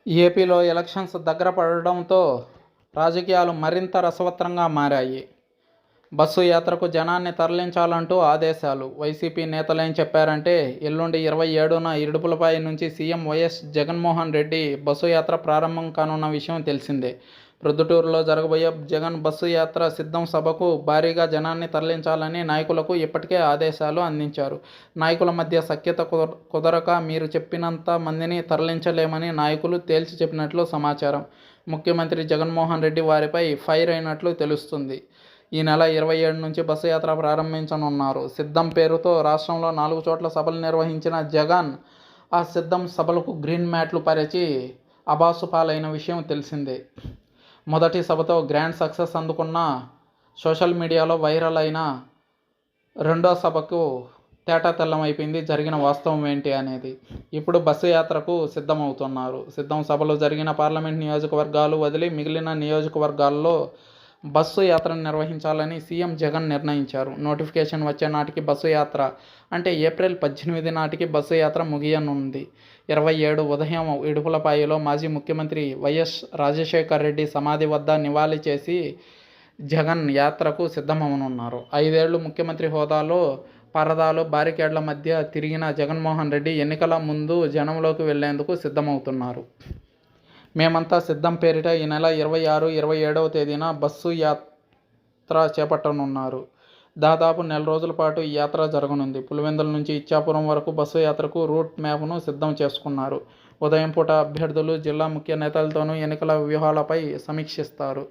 ఏపీలో ఎలక్షన్స్ దగ్గర పడడంతో రాజకీయాలు మరింత రసవత్తరంగా మారాయి. బస్సు యాత్రకు జనాన్ని తరలించాలంటూ ఆదేశాలు. వైసీపీ నేతలేం చెప్పారంటే, ఎల్లుండి 27న ఇడుపులపాయ నుంచి CM YS Jaganmohan Reddy bus యాత్ర ప్రారంభం కానున్న విషయం తెలిసిందే. ప్రొద్దుటూరులో జరగబోయే జగన్ బస్సు యాత్ర సిద్ధం సభకు భారీగా జనాన్ని తరలించాలని నాయకులకు ఇప్పటికే ఆదేశాలు అందించారు. నాయకుల మధ్య సఖ్యత కుదరక మీరు చెప్పినంత మందిని తరలించలేమని నాయకులు తేల్చి చెప్పినట్లు సమాచారం. ముఖ్యమంత్రి జగన్మోహన్ రెడ్డి వారిపై ఫైర్ అయినట్లు తెలుస్తుంది. ఈ నెల 27 నుంచి బస్సు యాత్ర ప్రారంభించనున్నారు. సిద్ధం పేరుతో రాష్ట్రంలో 4 చోట్ల సభలు నిర్వహించిన జగన్ ఆ సిద్ధం సభలకు గ్రీన్ మ్యాట్లు పరిచి అబాసుపాలైన విషయం తెలిసిందే. మొదటి సభతో గ్రాండ్ సక్సెస్ అందుకున్న సోషల్ మీడియాలో వైరల్ అయిన రెండో సభకు తేటతెల్లమైపోయింది జరిగిన వాస్తవం ఏంటి అనేది. ఇప్పుడు బస్సు యాత్రకు సిద్ధమవుతున్నారు. సిద్ధం సభలు జరిగిన పార్లమెంట్ నియోజకవర్గాలు వదిలి మిగిలిన నియోజకవర్గాల్లో బస్సు యాత్రను నిర్వహించాలని సీఎం జగన్ నిర్ణయించారు. నోటిఫికేషన్ వచ్చే నాటికి బస్సు యాత్ర అంటే ఏప్రిల్ 18 నాటికి బస్సు యాత్ర ముగియనుంది. 27 ఉదయం ఇడుపులపాయలో మాజీ ముఖ్యమంత్రి వైఎస్ రాజశేఖర్ రెడ్డి సమాధి వద్ద నివాళి చేసి జగన్ యాత్రకు సిద్ధమవనున్నారు. 5 ఏళ్లు ముఖ్యమంత్రి హోదాలో పరదాలు బారికేడ్ల మధ్య తిరిగిన జగన్మోహన్ రెడ్డి ఎన్నికల ముందు జనంలోకి వెళ్లేందుకు సిద్ధమవుతున్నారు. మేమంతా సిద్ధం పేరిట ఈ నెల 26, 27వ తేదీన బస్సు యాత్ర చేపట్టనున్నారు. దాదాపు నెల రోజుల పాటు ఈ యాత్ర జరగనుంది. పులివెందుల నుంచి ఇచ్చాపురం వరకు బస్సు యాత్రకు రూట్ మ్యాప్ను సిద్ధం చేసుకున్నారు. ఉదయం పూట అభ్యర్థులు, జిల్లా ముఖ్య నేతలతోనూ ఎన్నికల వ్యూహాలపై సమీక్షిస్తారు.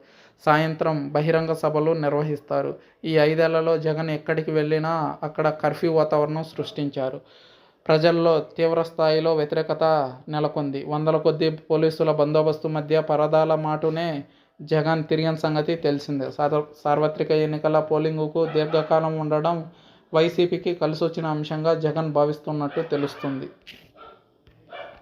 సాయంత్రం బహిరంగ సభలు నిర్వహిస్తారు. ఈ 5 ఏళ్లలో జగన్ ఎక్కడికి వెళ్ళినా అక్కడ కర్ఫ్యూ వాతావరణం సృష్టించారు. ప్రజల్లో తీవ్రస్థాయిలో వ్యతిరేకత నెలకొంది. వందల కొద్దీ పోలీసుల బందోబస్తు మధ్య పరదాల మాటునే జగన్ తిరిగిన సంగతి తెలిసిందే. సార్వత్రిక ఎన్నికల పోలింగుకు దీర్ఘకాలం ఉండడం వైసీపీకి కలిసొచ్చిన అంశంగా జగన్ భావిస్తున్నట్టు తెలుస్తుంది.